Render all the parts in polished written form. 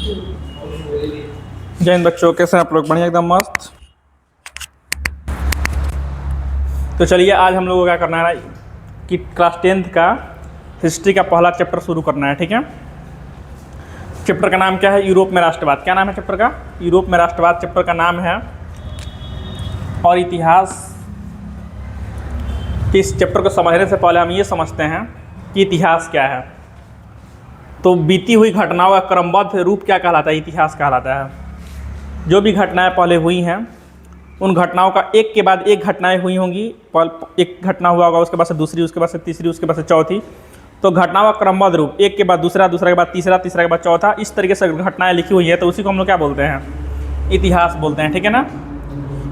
जय हिंद बच्चों, कैसे हैं आप लोग? बढ़िया, एकदम मस्त। तो चलिए आज हम लोगों को क्या करना है कि क्लास 10th का हिस्ट्री का पहला चैप्टर शुरू करना है। ठीक है, चैप्टर का नाम क्या है? यूरोप में राष्ट्रवाद। क्या नाम है चैप्टर का? यूरोप में राष्ट्रवाद चैप्टर का नाम है। और इतिहास के इस चैप्टर को समझने से पहले हम ये समझते हैं कि इतिहास क्या है। तो बीती हुई घटनाओं का क्रमबद्ध रूप क्या कहलाता है? इतिहास कहलाता है। जो भी घटनाएं पहले हुई हैं उन घटनाओं का एक के बाद एक घटनाएं हुई होंगी। एक घटना हुआ होगा, उसके बाद से दूसरी, उसके बाद से तीसरी, उसके बाद से चौथी। तो घटनाओं का क्रमबद्ध रूप, एक के बाद दूसरा, दूसरा के बाद तीसरा, तीसरा के बाद चौथा, इस तरीके से घटनाएं लिखी हुई है। तो उसी को हम लोग क्या बोलते हैं? इतिहास बोलते हैं। ठीक है ना।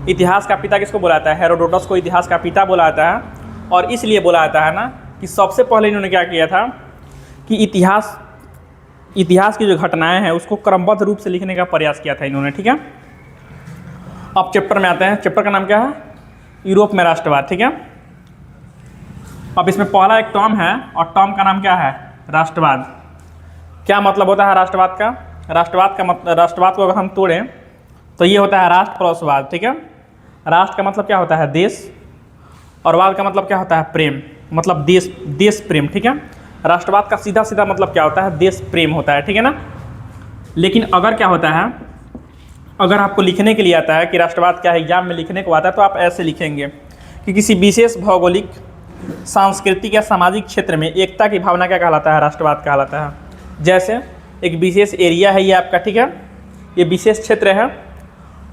इतिहास का पिता किसको बोला जाता है? हेरोडोटस को इतिहास का पिता बोला जाता है। और इसलिए बोला जाता है ना कि सबसे पहले इन्होंने क्या किया था कि इतिहास की जो घटनाएं हैं उसको क्रमबद्ध रूप से लिखने का प्रयास किया था इन्होंने। ठीक है, अब चैप्टर में आते हैं। चैप्टर का नाम क्या है? यूरोप में राष्ट्रवाद। ठीक है, अब इसमें पहला एक टर्म है और टर्म का नाम क्या है? राष्ट्रवाद। क्या मतलब होता है राष्ट्रवाद का? राष्ट्रवाद को अगर हम तोड़ें तो ये होता है राष्ट्र प्लस वाद। ठीक है, राष्ट्र का मतलब क्या होता है? देश। और वाद का मतलब क्या होता है? प्रेम, मतलब देश प्रेम। ठीक है, राष्ट्रवाद का सीधा सीधा मतलब क्या होता है? देश प्रेम होता है। ठीक है ना। लेकिन अगर क्या होता है, अगर आपको लिखने के लिए आता है कि राष्ट्रवाद क्या है, एग्जाम में लिखने को आता है, तो आप ऐसे लिखेंगे कि किसी विशेष भौगोलिक, सांस्कृतिक या सामाजिक क्षेत्र में एकता की भावना क्या कहलाता है? राष्ट्रवाद कहलाता है। जैसे एक विशेष एरिया है ये आपका, ठीक है, ये विशेष क्षेत्र है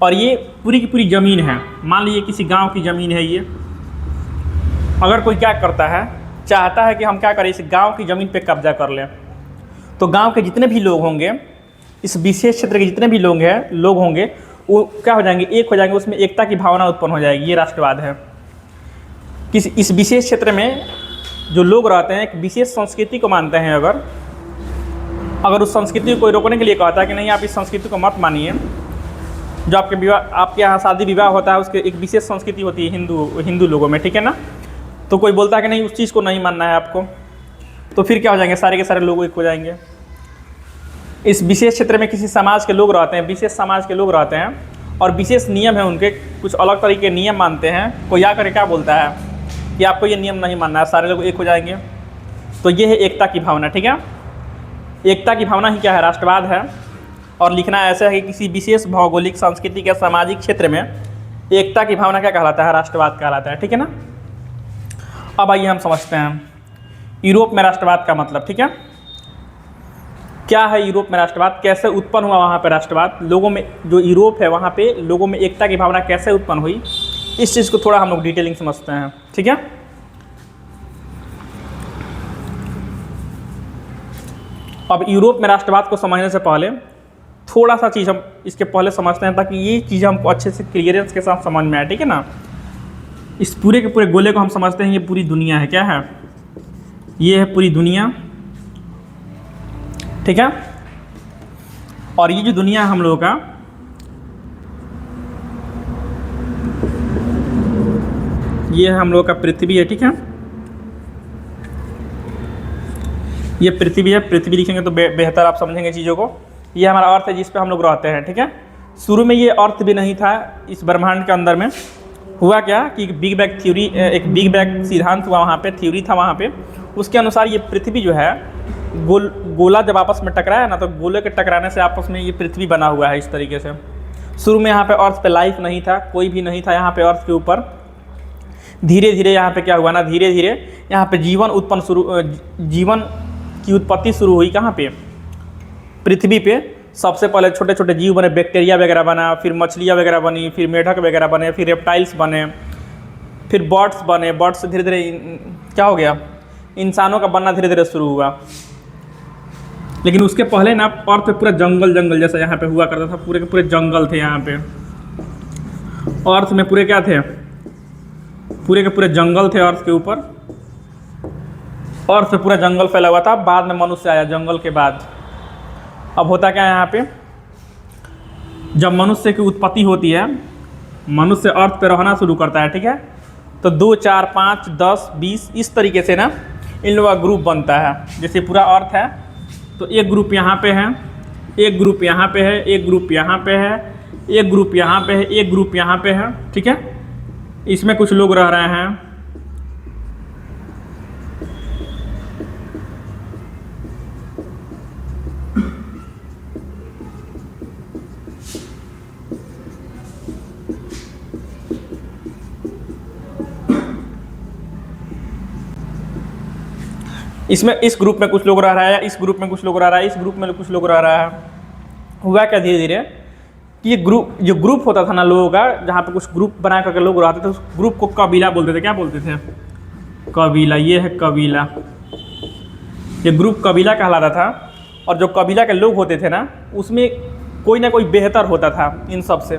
और ये पूरी की पूरी ज़मीन है। मान लीजिए किसी गाँव की ज़मीन है ये। अगर कोई क्या करता है, चाहता है कि हम क्या करें, इस गांव की ज़मीन पे कब्जा कर लें, तो गांव के जितने भी लोग होंगे, इस विशेष क्षेत्र के जितने भी लोग होंगे वो क्या हो जाएंगे? एक हो जाएंगे। उसमें एकता की भावना उत्पन्न हो जाएगी। ये राष्ट्रवाद है। इस विशेष क्षेत्र में जो लोग रहते हैं एक विशेष संस्कृति को मानते हैं। अगर उस संस्कृति को कोई रोकने के लिए कहता है कि नहीं, आप इस संस्कृति को मत मानिए, जो आपके यहाँ शादी विवाह होता है उसके एक विशेष संस्कृति होती है हिंदू लोगों में। ठीक है ना। तो कोई बोलता है कि नहीं, उस चीज़ को नहीं मानना है आपको, तो फिर क्या हो जाएंगे? सारे के सारे लोग एक हो जाएंगे। इस विशेष क्षेत्र में किसी समाज के लोग रहते हैं, विशेष समाज के लोग रहते हैं और विशेष नियम है उनके, कुछ अलग तरीके के नियम मानते हैं। कोई आकर क्या बोलता है कि आपको ये नियम नहीं मानना है, सारे लोग एक हो जाएंगे। तो ये है एकता की भावना। ठीक है, एकता की भावना ही क्या है? राष्ट्रवाद है। और लिखना ऐसा है कि किसी विशेष भौगोलिक, सांस्कृतिक या सामाजिक क्षेत्र में एकता की भावना क्या कहलाता है? राष्ट्रवाद कहलाता है। ठीक है ना। अब आइए हम समझते हैं यूरोप में राष्ट्रवाद का मतलब। ठीक है, क्या है यूरोप में राष्ट्रवाद? कैसे उत्पन्न हुआ वहाँ पे राष्ट्रवाद? लोगों में, जो यूरोप है वहाँ पे लोगों में एकता की भावना कैसे उत्पन्न हुई, इस चीज़ को थोड़ा हम लोग डिटेलिंग समझते हैं। ठीक है, अब यूरोप में राष्ट्रवाद को समझने से पहले थोड़ा सा चीज़ हम इसके पहले समझते हैं ताकि ये चीज़ हमको अच्छे से क्लियरेंस के साथ समझ में आए। ठीक है ना। इस पूरे के पूरे गोले को हम समझते हैं, ये पूरी दुनिया है। क्या है? ये है पूरी दुनिया। ठीक है, और ये जो दुनिया है हम लोगों का, ये है हम लोगों का पृथ्वी है। ठीक है, ये पृथ्वी है। पृथ्वी लिखेंगे तो बेहतर आप समझेंगे चीज़ों को। ये हमारा अर्थ है जिस पे हम लोग रहते हैं। ठीक है, शुरू में ये अर्थ भी नहीं था इस ब्रह्मांड के अंदर में। हुआ क्या कि एक बिग बैग सिद्धांत हुआ वहाँ पे, थ्योरी था वहाँ पे। उसके अनुसार ये पृथ्वी जो है गोला जब आपस में टकराया ना, तो गोले के टकराने से आपस में ये पृथ्वी बना हुआ है इस तरीके से। शुरू में यहाँ पे अर्थ पे लाइफ नहीं था, कोई भी नहीं था यहाँ पे अर्थ के ऊपर। धीरे धीरे यहाँ पे क्या हुआ ना, धीरे धीरे यहाँ पे जीवन की उत्पत्ति शुरू हुई। कहाँ पे? पृथ्वी पे। सबसे पहले छोटे छोटे जीव बने, बैक्टीरिया वगैरह बना, फिर मछलियाँ वगैरह बनी, फिर मेढक वगैरह बने, फिर रेप्टाइल्स बने, फिर बर्ड्स बने। बर्ड्स से धीरे धीरे क्या हो गया? इंसानों का बनना धीरे धीरे शुरू हुआ। लेकिन उसके पहले ना अर्थ पे पूरा जंगल जैसा यहाँ पे हुआ करता था। पूरे के पूरे जंगल थे यहाँ पे। अर्थ में पूरे क्या थे? पूरे के पूरे जंगल थे अर्थ के ऊपर। अर्थ पे पूरा जंगल फैला हुआ था। बाद में मनुष्य आया जंगल के बाद। अब होता क्या है यहाँ पे, जब मनुष्य की उत्पत्ति होती है, मनुष्य अर्थ पे रहना शुरू करता है। ठीक है, तो 2, 4, 5, 10, 20 इस तरीके से ना इन लोगों का ग्रुप बनता है। जैसे पूरा अर्थ है तो एक ग्रुप यहाँ पे है, एक ग्रुप यहाँ पे है, एक ग्रुप यहाँ पे है, एक ग्रुप यहाँ पे है, एक ग्रुप यहाँ पे है, ठीक है। इसमें कुछ लोग रह रहे हैं। इसमें इस ग्रुप में कुछ लोग रह रहा है, इस ग्रुप में कुछ लोग रह रहा है, इस ग्रुप में कुछ लोग रह रहा है। हुआ क्या धीरे धीरे कि ये ग्रुप, जो ग्रुप होता था ना लोगों का, जहाँ पे कुछ ग्रुप बना करके लोग रहते थे, उस ग्रुप को कबीला बोलते थे। क्या बोलते थे? कबीला। ये है कबीला, ये ग्रुप कबीला कहलाता था। और जो कबीला के लोग होते थे ना, उसमें कोई ना कोई बेहतर होता था इन सब से,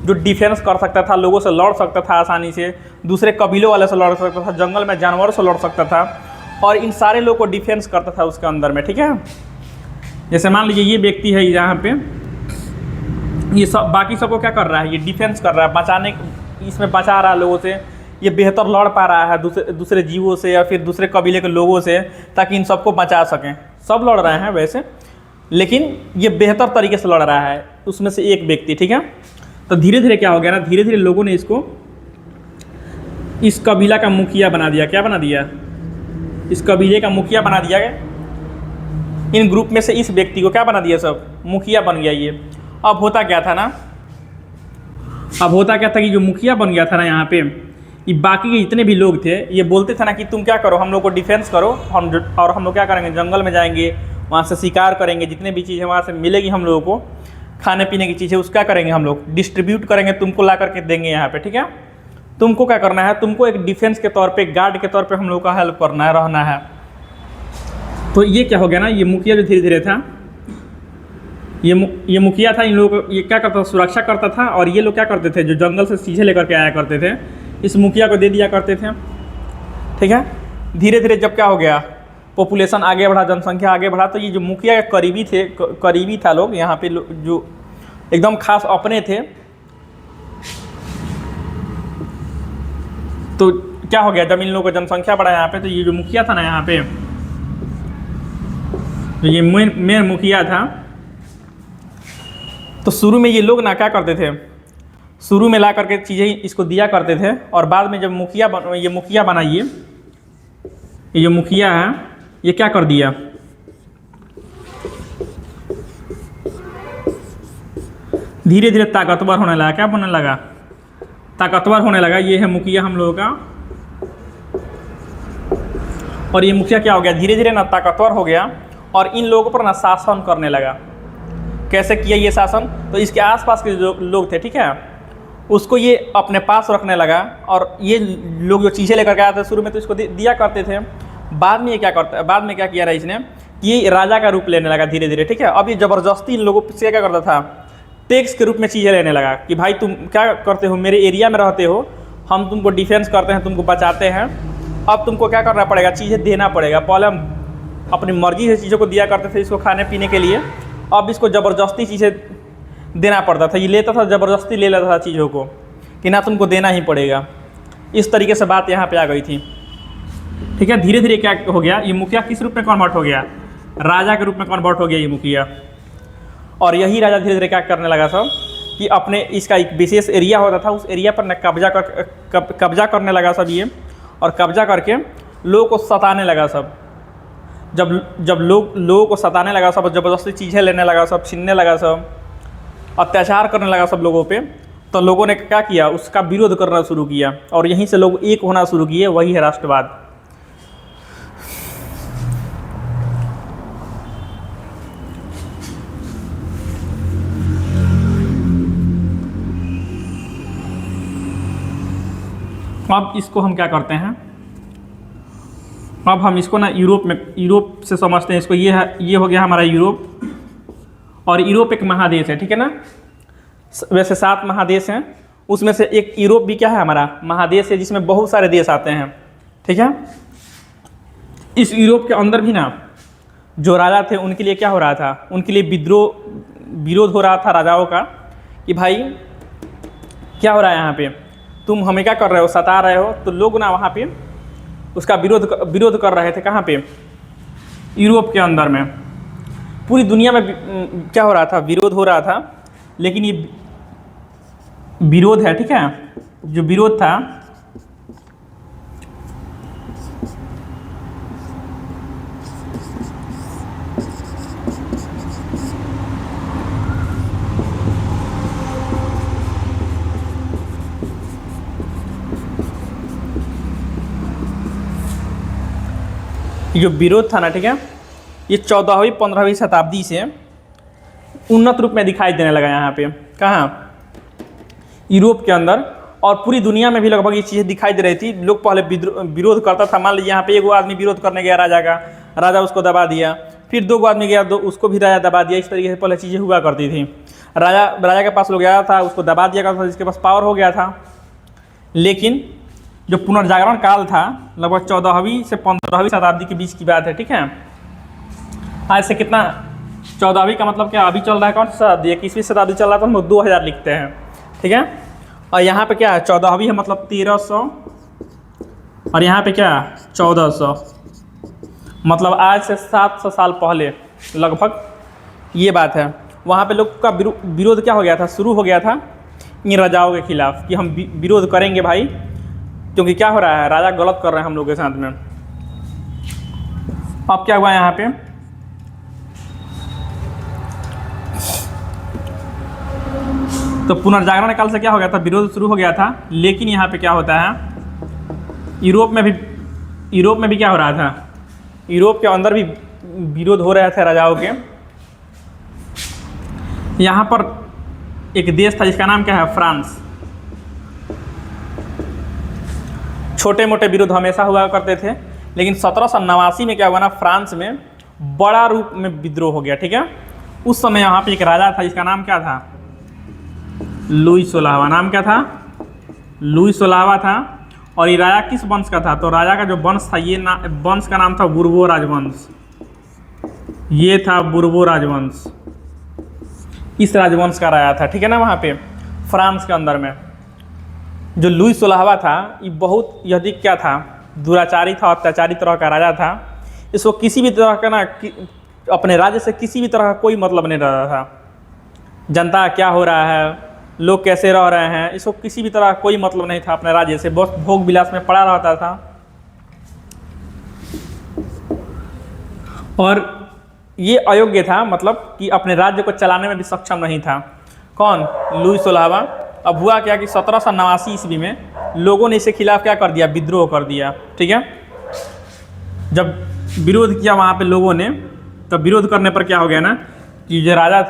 जो डिफेंस कर सकता था, लोगों से लड़ सकता था आसानी से, दूसरे कबीलों वाले से लड़ सकता था, जंगल में जानवरों से लड़ सकता था, और इन सारे लोगों को डिफेंस करता था उसके अंदर में, ठीक है। जैसे मान लीजिए ये व्यक्ति है यहाँ पे, ये सब बाकी सबको क्या कर रहा है? ये डिफेंस कर रहा है, बचाने, इसमें बचा रहा है लोगों से, ये बेहतर लड़ पा रहा है दूसरे जीवों से या फिर दूसरे कबीले के लोगों से, ताकि इन सबको बचा सकें। सब लड़ रहे हैं वैसे, लेकिन ये बेहतर तरीके से लड़ रहा है, उसमें से एक व्यक्ति, ठीक है। तो धीरे धीरे क्या हो गया ना, धीरे धीरे लोगों ने इसको, इस कबीला का मुखिया बना दिया। क्या बना दिया? इस कबीले का मुखिया बना दिया गया। इन ग्रुप में से इस व्यक्ति को क्या बना दिया? सब मुखिया बन गया ये। अब होता क्या था ना, अब होता क्या था कि जो मुखिया बन गया था ना यहाँ पे, ये बाकी के जितने भी लोग थे, ये बोलते थे ना कि तुम क्या करो, हम लोग को डिफेंस करो, और हम लोग क्या करेंगे, जंगल में जाएंगे, वहाँ से शिकार करेंगे, जितने भी चीज़ें वहाँ से मिलेगी हम लोगों को, खाने पीने की चीज़ें, उसका करेंगे, हम लोग डिस्ट्रीब्यूट करेंगे, तुमको ला करके देंगे यहाँ पे, ठीक है। तुमको क्या करना है, तुमको एक डिफेंस के तौर पे, गार्ड के तौर पे हम लोग का हेल्प करना है, रहना है। तो ये क्या हो गया ना, ये मुखिया जो धीरे धीरे था, ये मुखिया था, इन लोगों को ये क्या करता था, सुरक्षा करता था। और ये लोग क्या करते थे, जो जंगल से चीज़ें लेकर के आया करते थे, इस मुखिया को दे दिया करते थे, ठीक है। धीरे धीरे जब क्या हो गया, पॉपुलेशन आगे बढ़ा, जनसंख्या आगे बढ़ा, तो ये जो मुखिया के करीबी था लोग यहाँ पे, जो एकदम खास अपने थे, तो क्या हो गया, जब इन लोगों को जनसंख्या बढ़ा यहाँ पे, तो ये जो मुखिया था ना यहाँ पे, तो ये मेन मुखिया था, तो शुरू में ये लोग ना क्या करते थे, शुरू में ला करके चीज़ें इसको दिया करते थे, और बाद में जब ये मुखिया बना, ये जो मुखिया है, ये क्या कर दिया, धीरे धीरे ताकतवर होने लगा। क्या बनने लगा? ताकतवर होने लगा। ये है मुखिया हम लोगों का, और ये मुखिया क्या हो गया, धीरे धीरे ना ताकतवर हो गया, और इन लोगों पर ना शासन करने लगा। कैसे किया ये शासन? तो इसके आसपास के जो लोग थे, ठीक है, उसको ये अपने पास रखने लगा, और ये लोग जो चीज़ें लेकर के आए थे शुरू में, तो इसको दिया करते थे। बाद में ये क्या करता है, बाद में क्या किया रहा इसने, कि ये राजा का रूप लेने लगा धीरे धीरे, ठीक है। अब ये ज़बरदस्ती इन लोगों से क्या करता था, टैक्स के रूप में चीज़ें लेने लगा, कि भाई तुम क्या करते हो, मेरे एरिया में रहते हो, हम तुमको डिफेंस करते हैं, तुमको बचाते हैं, अब तुमको क्या करना पड़ेगा, चीज़ें देना पड़ेगा। पहले हम अपनी मर्जी से चीज़ों को दिया करते थे इसको खाने पीने के लिए, अब इसको ज़बरदस्ती चीज़ें देना पड़ता था। ये लेता था, ज़बरदस्ती ले लेता था चीज़ों को, कि ना तुमको देना ही पड़ेगा। इस तरीके से बात यहाँ पे आ गई थी, ठीक है। धीरे धीरे क्या हो गया, ये मुखिया किस रूप में कन्वर्ट हो गया, राजा के रूप में कन्वर्ट हो गया ये मुखिया। और यही राजा धीरे धीरे क्या करने लगा सब, कि अपने इसका एक विशेष एरिया होता था, उस एरिया पर न कब्जा करने लगा सब ये, और कब्जा करके लोगों को सताने लगा सब। जब लोगों को सताने लगा सब, ज़बरदस्ती चीज़ें लेने लगा सब, छीनने लगा सब, अत्याचार करने लगा सब लोगों पे, तो लोगों ने क्या किया, उसका विरोध करना शुरू किया, और यहीं से लोग एक होना शुरू किए। वही है राष्ट्रवाद। अब इसको हम क्या करते हैं, अब हम इसको ना यूरोप से समझते हैं इसको। ये हो गया हमारा यूरोप, और यूरोप एक महादेश है, ठीक है ना। वैसे 7 महादेश हैं, उसमें से एक यूरोप भी क्या है, हमारा महादेश है, जिसमें बहुत सारे देश आते हैं, ठीक है। इस यूरोप के अंदर भी ना जो राजा थे, उनके लिए क्या हो रहा था, उनके लिए विरोध हो रहा था राजाओं का, कि भाई क्या हो रहा है यहाँ पे, तुम हमें क्या कर रहे हो, सता रहे हो। तो लोग ना वहाँ पे उसका विरोध कर रहे थे। कहाँ पे? यूरोप के अंदर में। पूरी दुनिया में क्या हो रहा था, विरोध हो रहा था। लेकिन ये विरोध है, ठीक है, जो विरोध था जो विरोध था ना, ठीक है, ये 14वीं 15वीं शताब्दी से उन्नत रूप में दिखाई देने लगा यहाँ पे। कहाँ? यूरोप के अंदर और पूरी दुनिया में भी लगभग ये चीज़ें दिखाई दे रही थी। लोग पहले विरोध करता था। मान लीजिए यहाँ पे एगो आदमी विरोध करने गया राजा का, राजा उसको दबा दिया। फिर दो आदमी गया, उसको भी राजा दबा दिया। इस तरीके से पहले चीज़ें हुआ करती थी। राजा के पास लोग गया था, उसको दबा दिया करता था, जिसके पास पावर हो गया था। लेकिन जो पुनर्जागरण काल था, लगभग 14वीं से 15वीं शताब्दी के बीच की बात है, ठीक है। आज से कितना, 14वीं का मतलब क्या अभी चल रहा है, कौन सी शताब्दी? 21वीं शताब्दी चल रहा था, हम लोग 2000 लिखते हैं, ठीक है। और यहाँ पे क्या है, 14वीं है, मतलब 1300, और यहाँ पे क्या 1400, मतलब आज से 700 साल पहले लगभग ये बात है। वहाँ पे लोग का विरोध क्या हो गया था, शुरू हो गया था इन राजाओं के खिलाफ कि हम विरोध करेंगे भाई, क्योंकि क्या हो रहा है, राजा गलत कर रहे हैं हम लोग के साथ में। अब क्या हुआ यहाँ पे, तो पुनर्जागरण काल से क्या हो गया था, विरोध शुरू हो गया था। लेकिन यहाँ पे क्या होता है, यूरोप में भी क्या हो रहा था, यूरोप के अंदर भी विरोध हो रहे थे राजाओं के। यहाँ पर एक देश था जिसका नाम क्या है, फ्रांस। छोटे मोटे विरोध हमेशा हुआ करते थे, लेकिन 1789 में क्या हुआ ना, फ्रांस में बड़ा रूप में विद्रोह हो गया, ठीक है। उस समय यहाँ पे एक राजा था जिसका नाम क्या था, लुई 16वां। नाम क्या था, लुई 16वां था। और ये राजा किस वंश का था, तो राजा का जो वंश था, ये वंश का नाम था बुर्बो राजवंश। ये था बुर्बो राजवंश, इस राजवंश का राजा था, ठीक है ना। वहाँ पे फ्रांस के अंदर में जो लुई 16वां था, ये बहुत यदि क्या था, दुराचारी था, अत्याचारी तरह का राजा था। इसको किसी भी तरह का ना अपने राज्य से किसी भी तरह का कोई मतलब नहीं रहा था। जनता क्या हो रहा है, लोग कैसे रह रहे हैं, इसको किसी भी तरह कोई मतलब नहीं था अपने राज्य से। बहुत भोग विलास में पड़ा रहता था। और ये अयोग्य था, मतलब कि अपने राज्य को चलाने में भी सक्षम नहीं था। कौन, लुई 16वां। अब हुआ क्या कि 1789 ईस्वी में लोगों ने इसके खिलाफ क्या कर दिया, विद्रोह कर दिया, ठीक है। जब विरोध किया वहाँ पे लोगों ने, तब विरोध करने पर क्या हो गया ना कि जो राजा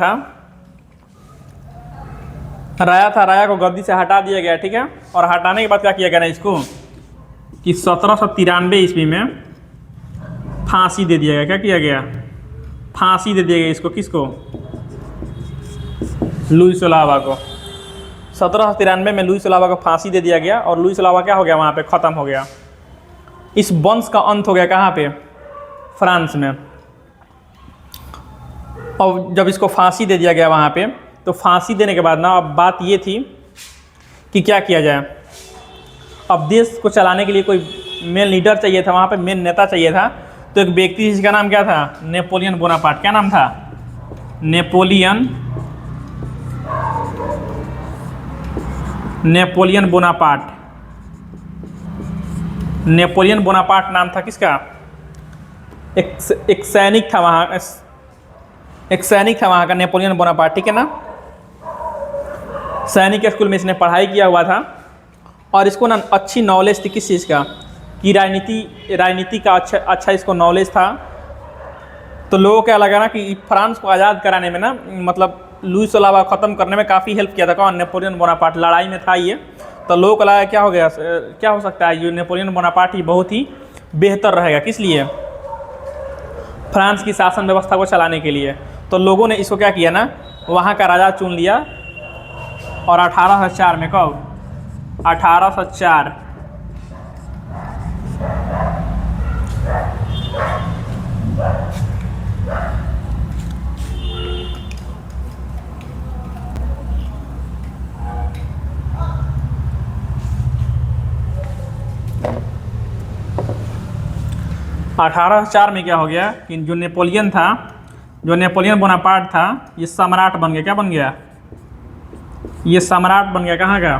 को गद्दी से हटा दिया गया, ठीक है। और हटाने के बाद क्या किया गया ना इसको, कि 1793 ईस्वी में फांसी दे दिया गया। क्या किया गया, फांसी दे दिया गया इसको, किसको, लुई 16वां को। 1793 में लुई 16वां को फांसी दे दिया गया। और लुई 16वां क्या हो गया, वहाँ पे ख़त्म हो गया। इस वंश का अंत हो गया कहाँ पे, फ्रांस में। और जब इसको फांसी दे दिया गया वहाँ पे, तो फांसी देने के बाद ना अब बात ये थी कि क्या किया जाए। अब देश को चलाने के लिए कोई मेन लीडर चाहिए था, वहाँ पे मेन नेता चाहिए था। तो एक व्यक्ति जिसका नाम क्या था, नेपोलियन बोनापार्ट। क्या नाम था, नेपोलियन बोनापार्ट। नेपोलियन बोनापार्ट नाम था किसका, एक सैनिक था वहाँ का, नेपोलियन बोनापार्ट, ठीक है ना। सैनिक स्कूल में इसने पढ़ाई किया हुआ था। और इसको ना अच्छी नॉलेज थी किस चीज़ का, कि राजनीति का अच्छा इसको नॉलेज था। तो लोगों को क्या लगा ना कि फ्रांस को आज़ाद कराने में ना, मतलब लुई 16वां ख़त्म करने में काफ़ी हेल्प किया था। कौन, नेपोलियन बोनापार्ट। लड़ाई में था ये। तो लोगों को लगा क्या हो गया, क्या हो सकता है, ये नेपोलियन बोनापार्ट ही बहुत ही बेहतर रहेगा। किस लिए, फ्रांस की शासन व्यवस्था को चलाने के लिए। तो लोगों ने इसको क्या किया ना, वहाँ का राजा चुन लिया। और 1804 में, कब, 1804 1804 में क्या हो गया कि जो नेपोलियन था, जो नेपोलियन बोनापार्ट था ये सम्राट बन गया। क्या बन गया? ये सम्राट बन गया। कहाँ का?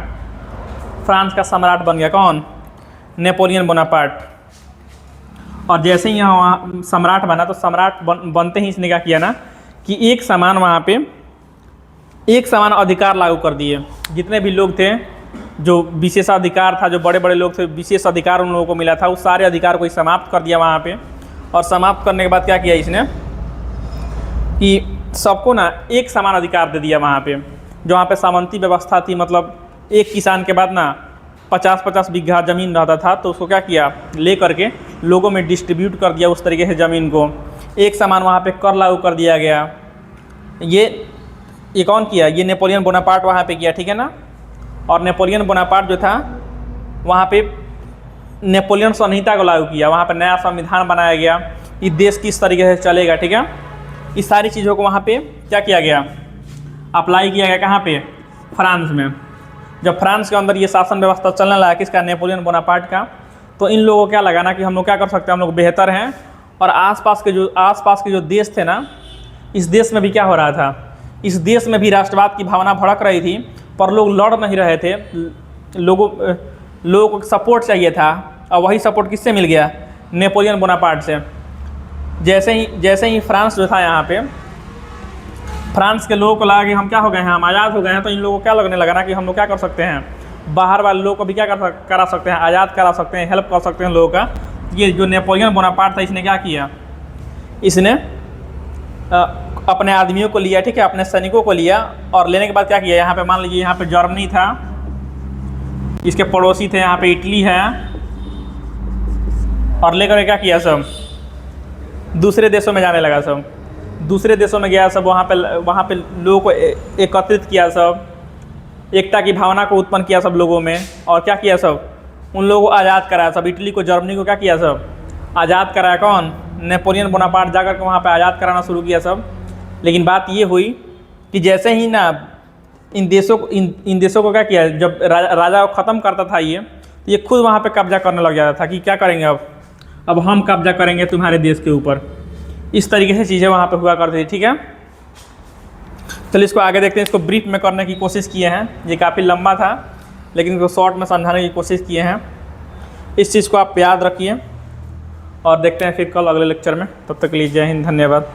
फ्रांस का सम्राट बन गया। कौन? Napoleon Bonaparte. और जैसे ही यहाँ वहाँ सम्राट बना तो सम्राट बनते ही इसने क्या किया ना कि एक समान वहाँ पे एक समान अधिकार लागू कर दिए। जितने भी लोग थे, जो विशेषाधिकार था, जो बड़े बड़े लोग थे, विशेष अधिकार उन लोगों को मिला था, उस सारे अधिकार को समाप्त कर दिया वहाँ पे। और समाप्त करने के बाद क्या किया इसने कि सबको ना एक समान अधिकार दे दिया वहाँ पे। जो वहाँ पे सामंती व्यवस्था थी, मतलब एक किसान के बाद ना 50-50 बीघा ज़मीन रहता था, तो उसको क्या किया, ले करके लोगों में डिस्ट्रीब्यूट कर दिया उस तरीके से ज़मीन को। एक समान वहाँ पे कर लागू कर दिया गया। ये कौन किया? ये नेपोलियन बोनापार्ट वहाँ पे किया, ठीक है ना। और नेपोलियन बोनापार्ट जो था वहाँ पे नेपोलियन संहिता को लागू किया। वहाँ पे नया संविधान बनाया गया, इस देश किस तरीके से चलेगा, ठीक है। इस सारी चीज़ों को वहाँ पे क्या किया गया, अप्लाई किया गया। कहाँ पे? फ्रांस में। जब फ्रांस के अंदर ये शासन व्यवस्था चलने लगा किसका? नेपोलियन बोनापार्ट का। तो इन लोगों को क्या लगा ना कि हम लोग क्या कर सकते हैं, हम लोग बेहतर हैं। और आसपास के जो देश थे ना, इस देश में भी क्या हो रहा था, इस देश में भी राष्ट्रवाद की भावना भड़क रही थी, पर लोग लड़ नहीं रहे थे। लोगों को सपोर्ट चाहिए था, और वही सपोर्ट किससे मिल गया? नेपोलियन बोनापार्ट से। जैसे ही फ्रांस जो था, यहाँ पे फ्रांस के लोगों को लगा कि हम क्या हो गए हैं, हम आज़ाद हो गए हैं। तो इन लोगों को क्या लगने लगा ना कि हम लोग क्या कर सकते हैं, बाहर वाले लोगों को भी क्या करा सकते हैं, आज़ाद करा सकते हैं, हेल्प कर सकते हैं लोगों का। ये जो नेपोलियन बोनापार्ट था, इसने क्या किया, इसने अपने आदमियों को लिया, ठीक है, अपने सैनिकों को लिया। और लेने के बाद क्या किया, यहाँ पे मान लीजिए यहाँ पे जर्मनी था, इसके पड़ोसी थे, यहाँ पे इटली है, और लेकर क्या किया, सब दूसरे देशों में जाने लगा। सब दूसरे देशों में गया, सब वहाँ पे लोगों को एकत्रित किया, सब एकता की भावना को उत्पन्न किया सब लोगों में। और क्या किया, सब उन लोगों को आज़ाद कराया। सब इटली को, जर्मनी को क्या किया, सब आज़ाद कराया। कौन? नेपोलियन बोनापार्ट जाकर के वहाँ पे आज़ाद कराना शुरू किया सब। लेकिन बात ये हुई कि जैसे ही ना इन देशों को क्या किया, जब राजा को ख़त्म करता था ये खुद वहाँ पे कब्जा करने लग जाता था कि क्या करेंगे, अब हम कब्जा करेंगे तुम्हारे देश के ऊपर। इस तरीके से चीज़ें वहाँ पे हुआ करती थी, ठीक है। चलिए इसको आगे देखते हैं। इसको ब्रीफ में करने की कोशिश किए हैं, ये काफ़ी लंबा था, लेकिन इसको शॉर्ट में समझाने की कोशिश किए हैं। इस चीज़ को आप याद रखिए, और देखते हैं फिर कल अगले लेक्चर में। तब तक के लिए जय हिंद, धन्यवाद।